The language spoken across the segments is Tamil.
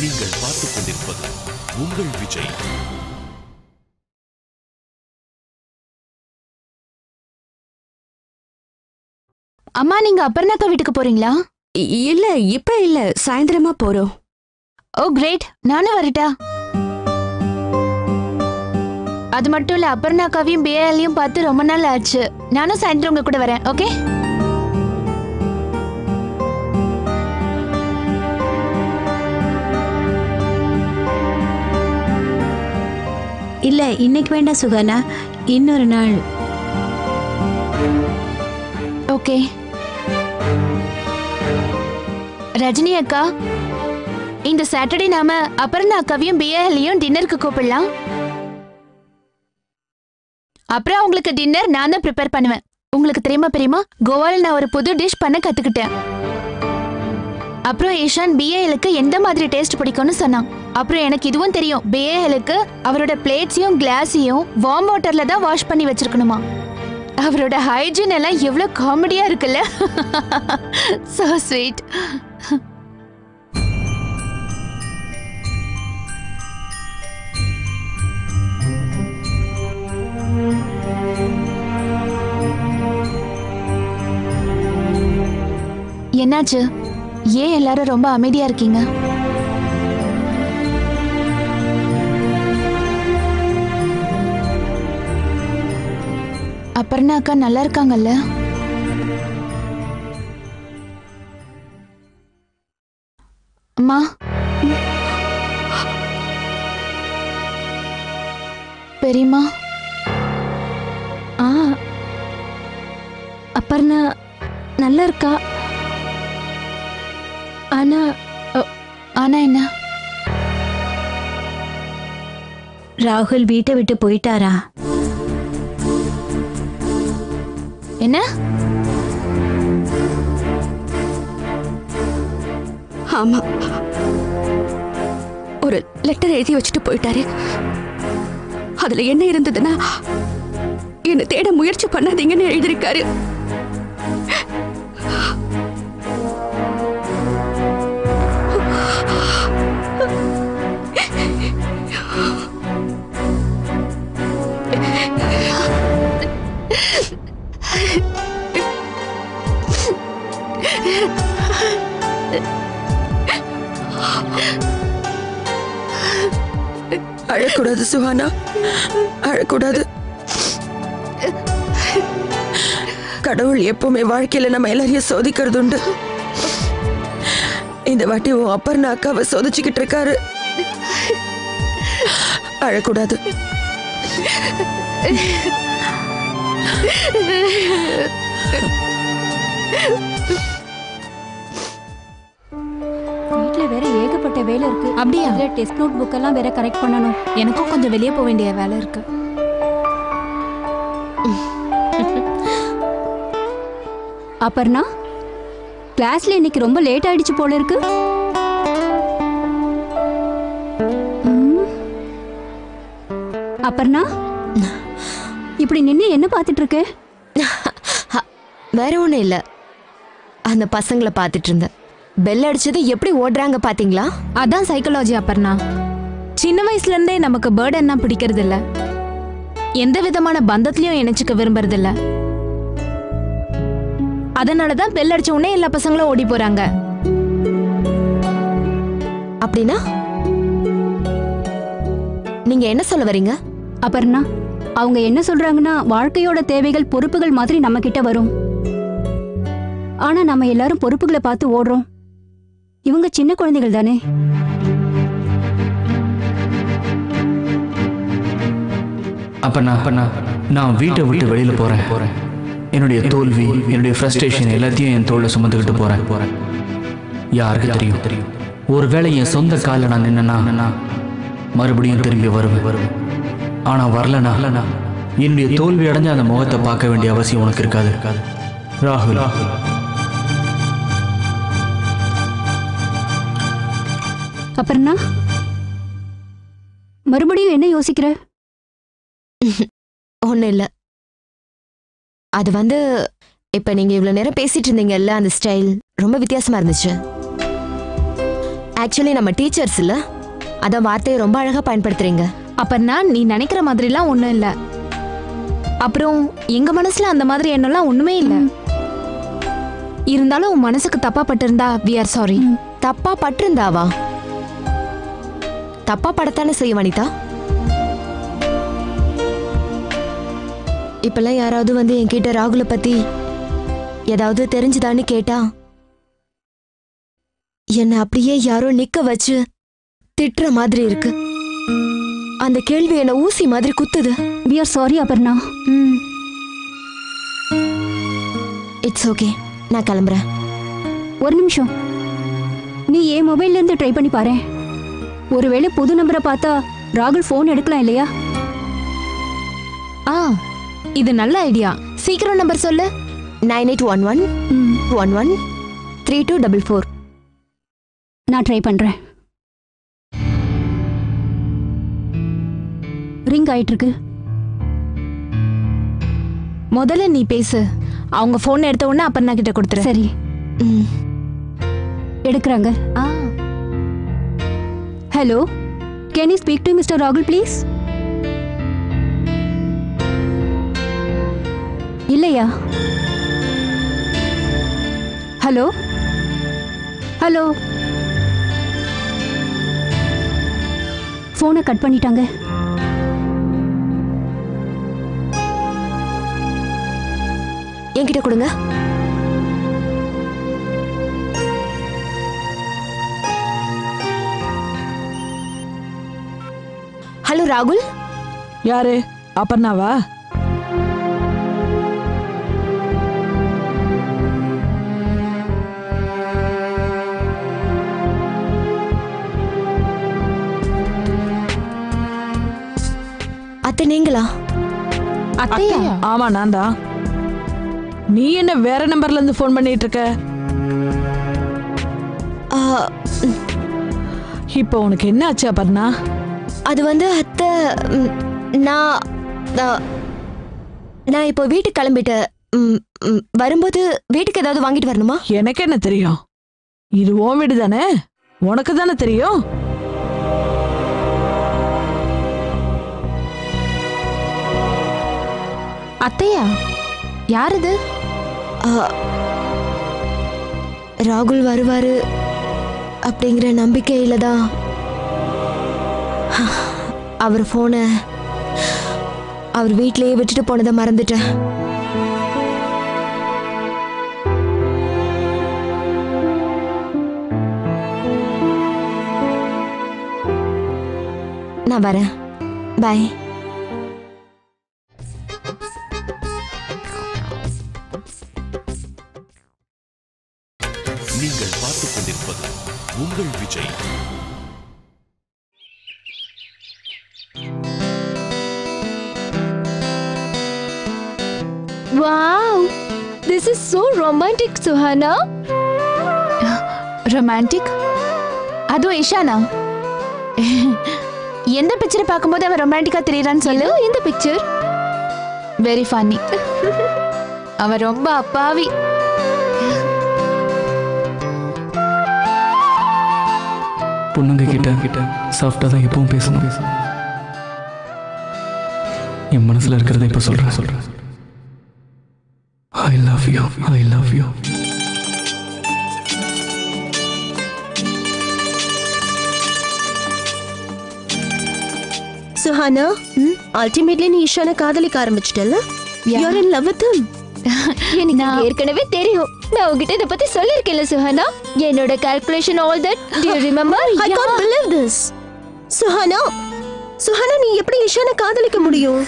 நீங்கள் பார்த்துக் கொண்டிருப்பது உங்கள் விஜய். அம்மா, நீங்க அபர்ணாக்கா வீட்டுக்கு போறீங்களா? இல்ல, இப்ப இல்ல, சாயந்தரமா போறோம். ஓ கிரேட், நானும் வரட்டா? அது மட்டும் இல்ல, அபர்ணாக்காவையும் பிஏலையும் பார்த்து ரொம்ப நாள் ஆச்சு. நானும் சாயந்தரம் உங்க கூட வரேன். ஓகே? இல்ல, இன்னைக்கு வேண்டாம் சுகானா, இன்னொரு நாள். ஓகே. ரஜினி அக்கா, இந்த சாட்டர்டே நாம அபர்ணா அக்காவையும் பிஏலையும் டின்னருக்கு கூப்பிடலாம். அப்புறம் உங்களுக்கு டின்னர் நான் தான் ப்ரிப்பேர் பண்ணுவேன். உங்களுக்கு தெரியுமா கோவால நான் ஒரு புது டிஷ் பண்ண கத்துக்கிட்டேன். அப்புறம் ஈஷான் பிஏஎலுக்கு எந்த மாதிரி டேஸ்ட் பிடிக்கும்னு சொன்னான். அப்புறம் எனக்கு இதுவும் தெரியும், பிஏஎலுக்கு அவரோட பிளேட்ஸையும் கிளாஸையும் வார்ம் வாட்டர்ல தான் வாஷ் பண்ணி வச்சிருக்கணுமா. அவரோட ஹைஜீன் எல்லாம் எவ்வளவு காமெடியா இருக்குல்ல. So sweet. என்னாச்சு? ஏன் எல்லாரும் ரொம்ப அமைதியா இருக்கீங்க? அபர்ணா அக்கா நல்லா இருக்காங்கல்ல? அம்மா, பெரியம்மா. அபர்ணா நல்லா இருக்கா. ஆனா என்ன? ராகுல் வீட்டை விட்டு போயிட்டாரா? என்ன? ஆமா, ஒரு லெட்டர் எழுதி வச்சுட்டு போயிட்டாரு. அதுல என்ன இருந்ததுன்னா, என்ன தேட முயற்சி பண்ணாதீங்கன்னு எழுதியிருக்காரு. அழக்கூடாது சுஹானா, அழக்கூடாது. கடவுள் எப்பவுமே வாழ்க்கையில நம்ம எல்லாரையும் சோதிக்கிறது உண்டு. இந்த வாட்டி உன் அபர்ணா அக்காவை சோதிச்சுக்கிட்டு இருக்காரு. அழக்கூடாது. வீட்ல வேற ஏகப்பட்ட வேலை இருக்கு. அப்படியா? டெஸ்ட் நோட் புக் எல்லாம் வேற கரெக்ட் பண்ணணும். எனக்கும் கொஞ்சம் வெளியே போக வேண்டிய வேலை இருக்கு. அபர்ணா, கிளாஸ்ல இன்னைக்கு ரொம்ப லேட் ஆயிடுச்சு போல இருக்கு. அபர்ணா, இப்படி நின்னு என்ன பார்த்துட்டு இருக்க? வேற ஒண்ணும் இல்ல, அந்த பசங்களை பார்த்துட்டு இருந்தேன். பெல் அடிச்சது எப்படி ஓடுறாங்க பாத்தீங்களா? அதான் சைக்காலஜி அபர்ணா. சின்ன வயசுல இருந்தே நமக்கு பேர்டன்னா பிடிக்கிறது இல்ல, எந்த விதமான பந்தத்திலயும் இணைச்சுக்க விரும்புறது இல்ல. அதனாலதான் பெல் அடிச்ச உடனே எல்லா பசங்களும் ஓடி போறாங்க. அப்படின்னா நீங்க என்ன சொல்ல வரீங்க? அபர்ணா, அவங்க என்ன சொல்றாங்கன்னா, வாழ்க்கையோட தேவைகள் பொறுப்புகள் மாதிரி நம்ம கிட்ட வரும். ஆனா நம்ம எல்லாரும் பொறுப்புகளை பார்த்து ஓடுறோம். இவங்க சின்ன குழந்தைகள் தானே. அப்பண்ணா நான் வீட்டை விட்டு வெளியில போறேன். என்னுடைய தோல்வி, என்னுடைய ஃப்ரஸ்ட்ரேஷன் எல்லாத்தையும் என் தோல்ல சுமந்துக்கிட்டு போறேன். யாருக்கு தெரியும், ஒருவேளை என் சொந்த காலில் நான் நின்னா மறுபடியும் திரும்பி வருவேன். ஆனா வரலனா என்னுடைய தோல்வி அடைஞ்ச அந்த முகத்தை பார்க்க வேண்டிய அவசியம் உனக்கு இருக்காது ராகுல். அபர்ணா, மறுபடியும் என்ன யோசிக்கிற? ஒண்ணு இல்ல. அது இப்ப நீங்க இவ்வளவு நேரம் பேசிட்டு இருந்தீங்கல்ல, அந்த ஸ்டைல் ரொம்ப வித்தியாசமா இருந்துச்சு. ஆக்சுவலி நம்ம டீச்சர்ஸ் இல்ல, அதான் வார்த்தையை ரொம்ப அழகா பயன்படுத்துறீங்க. அப்பன்னா நீ நினைக்கிற மாதிரிலாம் ஒண்ணும் இல்ல. அப்புறம் எங்க மனசுல அந்த மாதிரி எண்ணம்லாம் ஒண்ணுமே இல்ல. இருந்தாலும் உன் மனசுக்கு தப்பா பட்டிருந்தா we are sorry. தப்பா பட்டிருந்தாவா? தப்பா படத்தானே செய்ய வனிதா. இப்பெல்லாம் யாராவது வந்து என்கிட்ட ராகுல பத்தி ஏதாவது தெரிஞ்சுதான்னு கேட்டா என்ன அப்படியே யாரோ நிக்க வச்சு திட்டுற மாதிரி இருக்கு. அந்த கேள்வி என்ன ஊசி மாதிரி குத்துது. we are sorry Aparna. It's okay, நான் கிளம்புறேன். ஒரு நிமிஷம், நீ என் மொபைல்ல இருந்து ட்ரை பண்ணி பாரு. ஒருவேளை புது நம்பரை பார்த்தா ராகுல் ஃபோன் எடுக்கலாம் இல்லையா? இது நல்ல ஐடியா. சீக்கிரம் நம்பர் சொல்லு. 9811113244. நான் ட்ரை பண்றேன். ரிங் ஆயிட்டு இருக்கு. முதல்ல நீ பேசு. அவங்க போன் எடுத்த உடனே அப்பண்ணா கிட்ட கொடுத்துரு. சரி, எடுக்கிறாங்க. Hello, can you speak to mister ராகுல் ப்ளீஸ்? இல்லையா? ஹலோ ஹலோ, ஃபோனை கட் பண்ணிட்டாங்க. என்கிட்ட கொடுங்க. ஹலோ ராகுல். யாரு? அப்பர்ணாவா? அத்தை நீங்களா? அத்தையா? ஆமா, நான் தான். நீ என்ன வேற நம்பர்ல இருந்து போன் பண்ணிட்டு இருக்க? இப்போ உனக்கு என்ன ஆச்சு அப்பர்ணா? அது வந்து அத்தை, நான் இப்போ வீட்டுக்கு கிளம்பிட்டேன். வரும்போது வீட்டுக்கு ஏதாவது வாங்கிட்டு வரணுமா? எனக்கு என்ன தெரியும்? இது உன் வீடு தானே, உனக்கு தானே தெரியும். அத்தையா? யார் இது? ராகுல் வருவாரு அப்படிங்கிற நம்பிக்கையில தான் அவர் போனை அவர் வீட்டிலேயே விட்டுட்டு போனதை மறந்துட்டேன். நான் வரேன். பாய். நீங்கள் பார்த்துக் கொண்டிருப்பது உங்கள் Vijay. Wow, this is so romantic, Suhana. Romantic? அதுவும் இஷானா? எந்த பிக்சரை பார்க்கும்போது அவன் ரொமான்டிக்கா தெரியறான்னு சொல்லு. எந்த பிக்சர்? Very funny. அவன் ரொம்ப அப்பாவி. பொண்ணுங்க கிட்ட சாஃப்டா தான் எப்பவும் பேசணும். என் மனசுல இருக்கிறத இப்ப சொல்றேன். I love you. I love you. Suhana, ultimately நீ ஈஷானை காதலிக்க ஆரம்பிச்சிட்டல? You are in love with him. எனக்கு ஏற்கனவே தெரியும். நான் உன்கிட்ட இத பத்தி சொல்லிருக்கேன்ல சுஹானா. என்னோட calculation all that. Do you remember? I can't believe this. Suhana, நீ எப்படி ஈஷானை காதலிக்க முடியும்?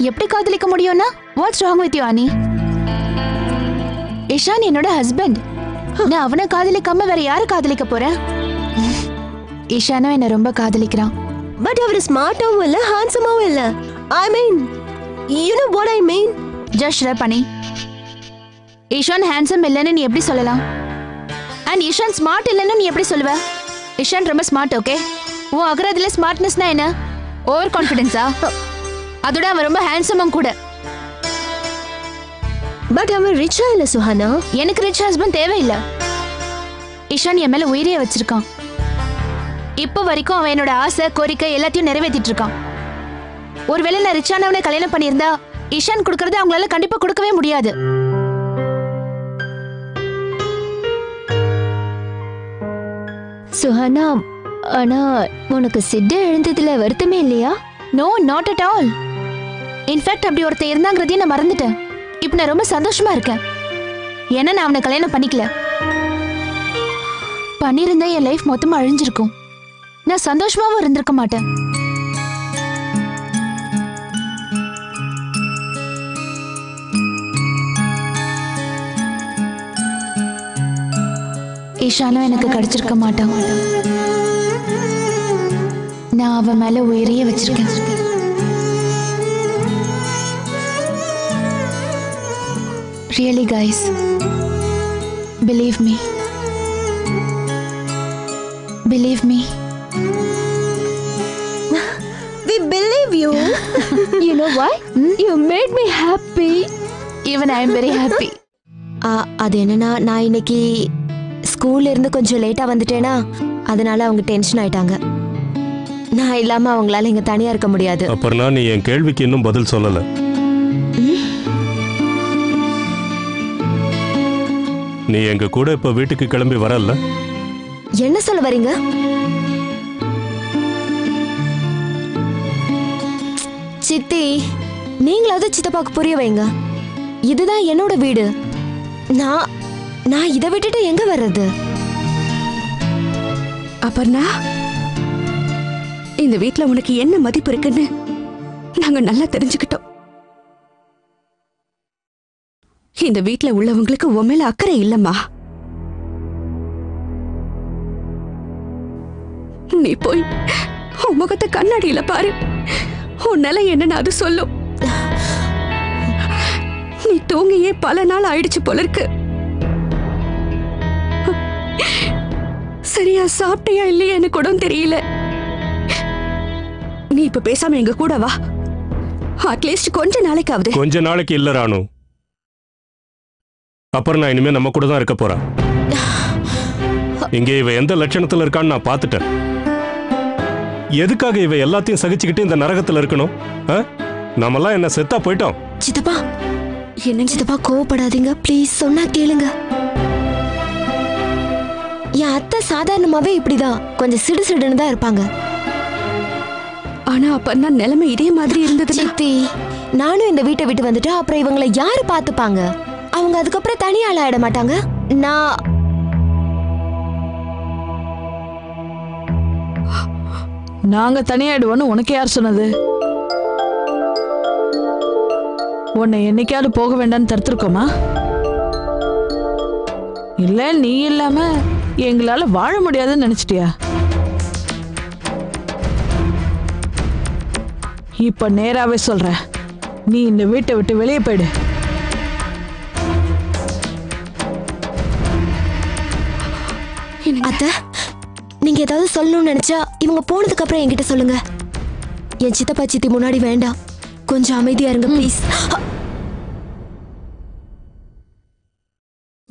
எப்படி காதலிக்க முடியும்னா? What's wrong with you, Ani? Ishan என்னோட ஹஸ்பண்ட். நான் அவனை காதலிக்காம வேற யாரை காதலிக்க போறேன்? இஷானும் என்ன ரொம்ப காதலிக்கிறான். பட் அவர் ஸ்மார்ட்டாவும் இல்ல, ஹேண்ட்ஸமாவும் இல்ல. I mean, you know what I mean? Just shut up, Ani. Ishaan handsome இல்லைன்னு நீ எப்படி சொல்லலாம்? அண்ட் இஷான் ஸ்மார்ட் இல்லைன்னு நீ எப்படி சொல்லுவ? இஷான் ரொம்ப ஸ்மார்ட், ஓகே? ஓ அகராதில ஸ்மார்ட்னஸ்னா என்ன? ஓவர் கான்ஃபிடன்ஸா? அதோட அவன் ரொம்ப ஹேண்ட்ஸமும் கூட. பட் அவன் ரிச்சா இல்ல சுஹானா. எனக்கு ரிச் ஹஸ்பண்ட் தேவையில்லை. இஷான் என் மேல உயிரையே வச்சிருக்கான். இப்போ வரைக்கும் அவன் என்னோட ஆசை கோரிக்கை எல்லாத்தையும் நிறைவேற்றிட்டு இருக்கான். ஒருவேளை நான் ரிச்சானவனை கல்யாணம் பண்ணியிருந்தா இஷான் கொடுக்கறத அவங்களால கண்டிப்பா கொடுக்கவே முடியாது. சுஹானா, ஆனா உனக்கு சிட்டு எழுந்ததுல வருத்தமே இல்லையா? No, not at all. In fact அப்படி ஒருத்தர் இருந்தாங்கிறதையும் நான் மறந்துட்டேன். இப்போ நான் ரொம்ப சந்தோஷமா இருக்கேன். ஏன்னா நான் அவனை கல்யாணம் பண்ணிக்கல. பண்ணியிருந்தா என் லைஃப் மொத்தமா அழிஞ்சிருக்கும். நான் சந்தோஷமாவும் இருந்திருக்க மாட்டேன். ஈஷானும் எனக்கு கிடைச்சிருக்க மாட்டான். நான் அவன் மேல உயிரையே வச்சிருக்கேன். Really guys, believe me. Believe me. We believe you. You know why? You made me happy. Even I am very happy. அது என்னன்னா, நான் இன்னைக்கு ஸ்கூல்ல இருந்து கொஞ்சம் லேட்டா வந்துட்டேனா, அதனால அவங்க டென்ஷன் ஆயிட்டாங்க. நான் இல்லாம அவங்களால இங்க தனியா இருக்க முடியாது. அப்புறம் நீ என் கேள்விக்கு இன்னும் பதில் சொல்லல. நீ எங்க கூட இப்ப வீட்டுக்கு கிளம்பி வரல? என்ன சொல்ல வரீங்க? சித்தி, நீங்களாவது சித்தப்பாக்கு புரிய வைங்க. இதுதான் என்னோட வீடு. நான் இதை விட்டுட்டு எங்க வர்றது? அபர்ணா, இந்த வீட்ல உனக்கு என்ன மதிப்பு இருக்குன்னு நாங்க நல்லா தெரிஞ்சுக்கிட்டோம். இந்த வீட்ல உள்ளவங்களுக்கு உன் மேல அக்கறை இல்லம்மா. நீ போய் உன் முகத்தை கண்ணாடியில பாரு. உன் நிலை என்னன்னு அது சொல்லும். நீ தூங்கியே பல நாள் ஆயிடுச்சு போல இருக்கு. சரியா சாப்பிட்டியா இல்லையா எனக்கு கூட தெரியல. நீ இப்ப பேசாம எங்க கூட வா. அட்லீஸ்ட் கொஞ்ச நாளைக்காவது. கொஞ்ச நாளைக்கு இல்ல ராணு. அப்புறம் நான் இனிமே நம்ம கூட தான் இருக்க போறேன். இங்க இவ எந்த லட்சணத்துல இருக்கான்னு நான் பார்த்துட்டேன். எதுக்காக இவ எல்லாத்தையும் சகிச்சுக்கிட்டு இந்த நரகத்துல இருக்கணும்? நாமெல்லாம் என்ன செத்தா போயிட்டோம். சித்தப்பா, என்ன சித்தப்பா கோவப்படாதீங்க ப்ளீஸ், சொன்னா கேளுங்க. என் அத்தை சாதாரணமாவே இப்படிதான், கொஞ்சம் சிடுசிடுன்னு தான் இருப்பாங்க. ஆனா அப்ப நிலைமை இதே மாதிரி இருந்தது. சித்தி, நானும் இந்த வீட்டை விட்டு வந்துட்டா அப்புறம் இவங்களை யாரு பாத்துப்பாங்க? அவங்க அதுக்கப்புறம் தனியாள் ஆயிட மாட்டாங்க. நாங்க தனியாயிடுவோன்னு உனக்கு யார் சொன்னது? உன்னை என்னைக்காவது போக வேண்டாம்னு தடுத்திருக்கோமா? இல்ல நீ இல்லாம எங்களால வாழ முடியாதுன்னு நினைச்சிட்டியா? இப்ப நேராவே சொல்ற, நீ இந்த வீட்டை விட்டு வெளியே போயிடு. அத்தை, நீங்க ஏதாவது சொல்லணும்னு நினைச்சா இவங்க போனதுக்கு அப்புறம் என்கிட்ட சொல்லுங்க. என் சித்தப்பா சித்தி முன்னாடி வேண்டாம். கொஞ்சம் அமைதியா இருங்க ப்ளீஸ்.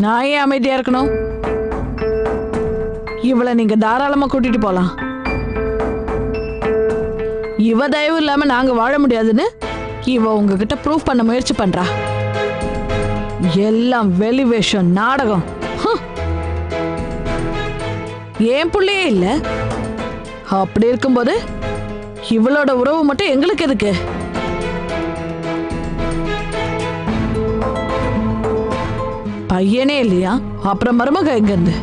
நான் ஏன் அமைதியா இருக்கணும்? இவளை நீங்க தாராளமா கூட்டிட்டு போலாம். இவ தயவு இல்லாம நாங்க வாழ முடியாதுன்னு இவ உங்ககிட்ட ப்ரூவ் பண்ண முயற்சி பண்றா. எல்லாம் வெளி வேஷம், நாடகம். ஏன் புள்ளையே இல்ல. அப்படி இருக்கும்போது இவளோட உறவு மட்டும் எங்களுக்கு எதுக்கு? பையனே இல்லையா, அப்புறம் மருமக எங்க இருந்து?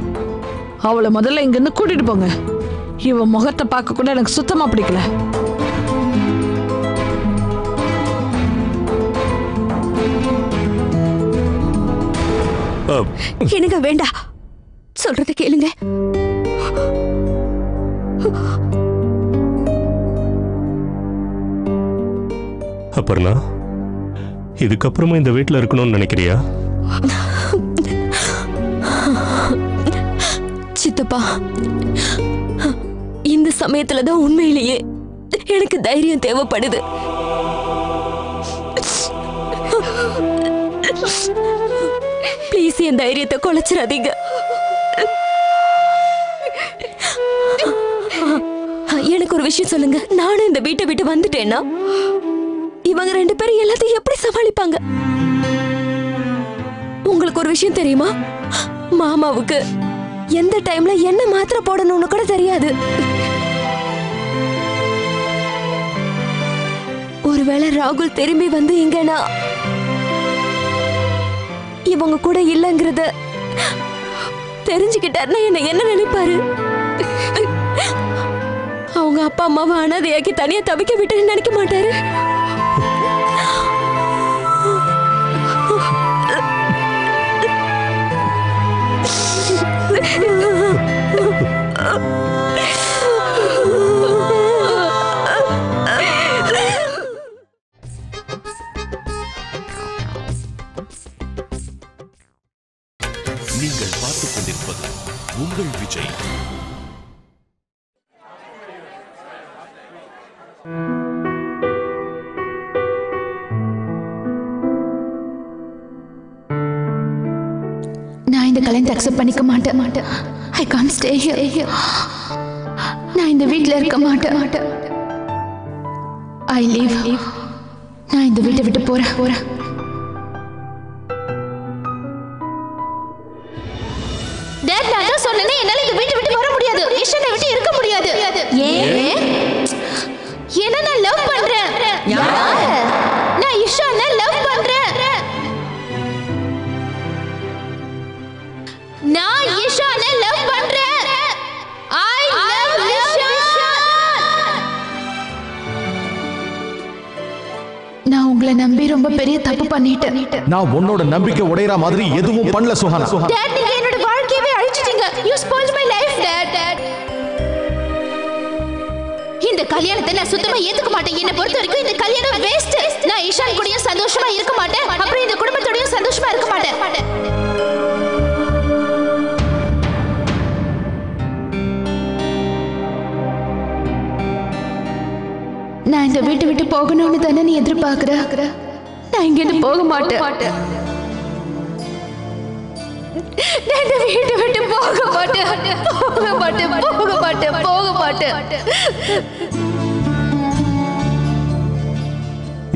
அவளை முதல்ல இங்க இருந்து கூட்டிட்டு போங்க. இவ முகத்தை பார்க்க கூட எனக்கு சுத்தமா பிடிக்கல. எனக்கு வேண்டாம், சொல்றத கேளுங்க. அப்புறம்னா இதுக்கப்புறமா இந்த வீட்டில் இருக்கணும்னு நினைக்கிறியா? சித்தப்பா, இந்த சமயத்துலதான் உண்மையிலேயே எனக்கு தைரியம் தேவைப்படுது. ப்ளீஸ் என் தைரியத்தை குலைச்சிடாதீங்க. எனக்கு ஒரு விஷயம் சொல்லுங்க. நானும் இந்த வீட்டை விட்டு வந்துட்டேன்னா இவங்க 2 பேரும் எல்லாத்தையும் எப்படி சமாளிப்பாங்க? உங்களுக்கு ஒரு விஷயம் தெரியுமா? மாமாவுக்கு எந்த டைம்ல என்ன மாத்திரை போடணும்னு கூட தெரியாது. ஒருவேளை ராகுல் திரும்பி வந்து இங்கன்னா இவங்க கூட இல்லங்கிறத தெரிஞ்சுக்கிட்டாருன்னா என்ன நினைப்பாரு? அவங்க அப்பா அம்மாவை அனாதையாக்கி தனியா தவிக்க விட்டு நினைக்க மாட்டாரு. நீங்கள் பார்த்துக் கொண்டிருப்பது உங்கள் விஜய். நான் இந்த கல்யாணத்தை அக்செப்ட் பண்ணிக்க மாட்டேன். I can't stay here. நான் இந்த வீட்ல இருக்க மாட்டேன். I leave. நான் இந்த வீட்டை விட்டு போறேன். டாட், நான் தான் சொன்னேனே, என்னால இந்த வீட்டை விட்டு வர முடியாது. இஷனை விட்டு இருக்க முடியாது. ஏன்? என்ன நான் லவ் பண்றேன். நான் இஷனை லவ் பண்றேன். நான் இஷானை லவ் பண்றேன். I love Ishaan. நான் உங்களை நம்பி ரொம்ப பெரிய தப்பு பண்ணிட்டேன். நான் உன்னோட நம்பிக்கை உடையற மாதிரி எதுவும் பண்ணல சுஹானா. டாட், நீங்க என்னோட வாழ்க்கையவே அழிச்சிட்டீங்க. You spoiled my life, Dad. இந்த கல்யாணத்தை நான் சுத்தமா ஏத்துக்க மாட்டேன். என்ன பொறுத்த வரைக்கும் இந்த கல்யாணம் வேஸ்ட். நான் இஷான் கூடயும் சந்தோஷமா இருக்க மாட்டேன். அப்புறம் இந்த குடும்பத்தோடயும் சந்தோஷமா இருக்க மாட்டேன். நான் இந்த வீட்டை விட்டு போகணும்னு தானே நீ எதிர்பார்க்கிற? நான் இங்க இருந்து போக மாட்டேன். நான் இந்த வீட்டை விட்டு போக மாட்டேன்.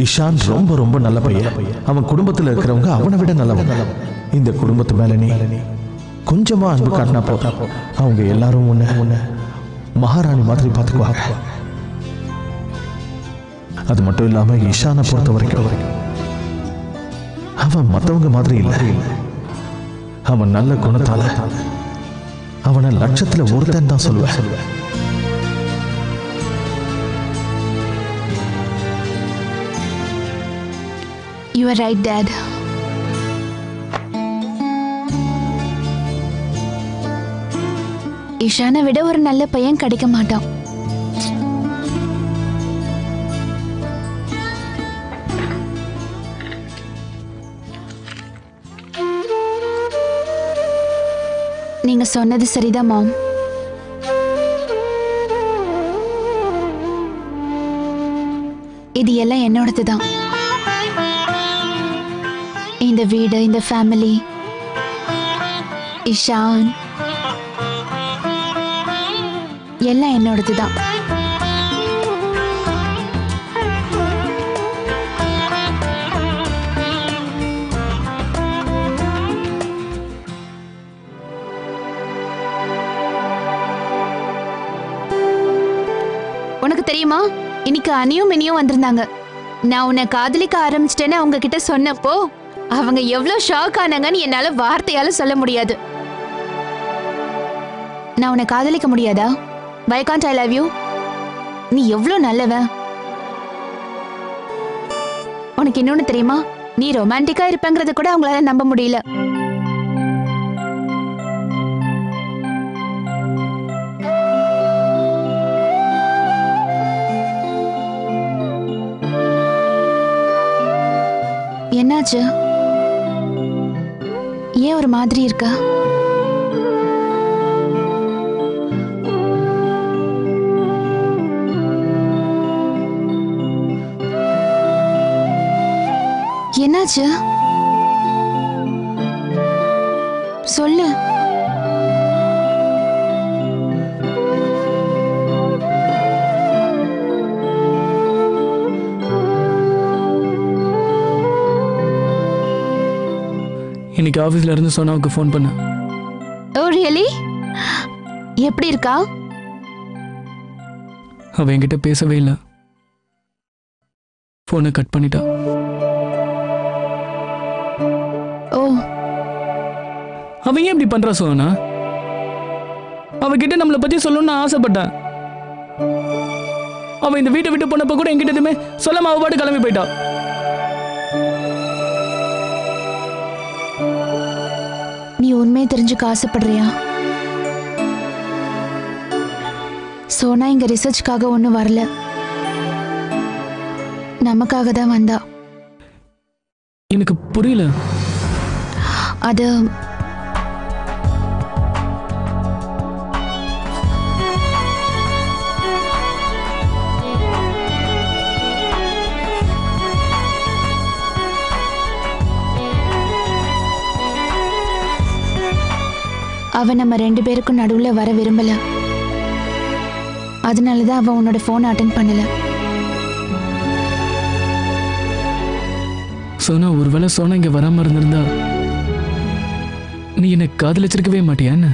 இஷான் ரொம்ப ரொம்ப நல்ல பையன். அவன் குடும்பத்துல இருக்கிறவங்க அவனை விட நல்லவங்க. இந்த குடும்பத்து மேல நீ கொஞ்சமா அன்பு காட்டினா போதும், அவங்க எல்லாரும் உன்னை மகாராணி மாதிரி பார்த்துக்குவாங்க. அது மட்டும் இல்லாம இஷானை பொறுத்த வரைக்கும் அவன் மற்றவங்க மாதிரி இல்லை. அவன் நல்ல குணத்தால அவனை லட்சத்துல ஒருத்தன் தான் சொல்லுவேன். You are right, Dad. இஷானை விட ஒரு நல்ல பையன் கிடைக்க மாட்டான். நீங்க சொன்னது சரிதான் மாம். இது எல்லாம் என்னோடது தான். இந்த வீடு, இந்த ஃபேமிலி, இஷான் எல்லாம் என்னோடது தான். உனக்கு தெரியுமா, இன்னைக்கு அனியும் மினியும் வந்திருந்தாங்க. நான் உன்னை காதலிக்க ஆரம்பிச்சிட்டேன்னு அவங்க கிட்ட சொன்னப்போ அவங்க எவ்வளவு ஷாக் ஆனாங்கன்னு என்னால வார்த்தையால சொல்ல முடியாது. நான் உன்னை காதலிக்க முடியாதா? Why can't I love you? நீ எவ்வளவு நல்லவன். உனக்கு இன்னொன்னு தெரியுமா, நீ ரொமான்டிக்கா இருப்பங்கிறத கூட அவங்களால நம்ப முடியல. என்னாச்சு? ஏன் ஒரு மாதிரி இருக்கா? என்னாச்சு? சொல்லு. இன்னைக்கு ஆஃபீஸில் இருந்து சோனாவுக்கு ஃபோன் பண்ணேன். ஓ ரியலி? எப்படி இருக்கா? அவள் என்கிட்ட பேசவே இல்லை, ஃபோனை கட் பண்ணிட்டா. ஓ, அவன் ஏன் இப்படி பண்றா சோனா? அவகிட்ட நம்மளை பத்தி சொல்லணும்னு ஆசைப்பட்டேன். அவன் இந்த வீட்டை விட்டு போனப்ப கூட என்கிட்ட எதுவுமே சொல்லாம அவ பாட்டு கிளம்பி போயிட்டா. நீ உண்மையை தெரிஞ்சுக்க ஆசைப்படுறியா? சோனா இங்க ரிசர்ச்காக ஒன்றும் வரல, நமக்காக தான் வந்தா. எனக்கு புரியல. அது அவன் நம்ம 2 பேருக்கும் நடுவுல வர விரும்பல. அதனாலதான் அவன் உன்னோட போன் அட்டென்ட் பண்ணல. சோனா, ஒருவேளை சோனா இங்க வராம இருந்திருந்தா நீ என்ன காதலிச்சிருக்கவே மாட்டியா என்ன?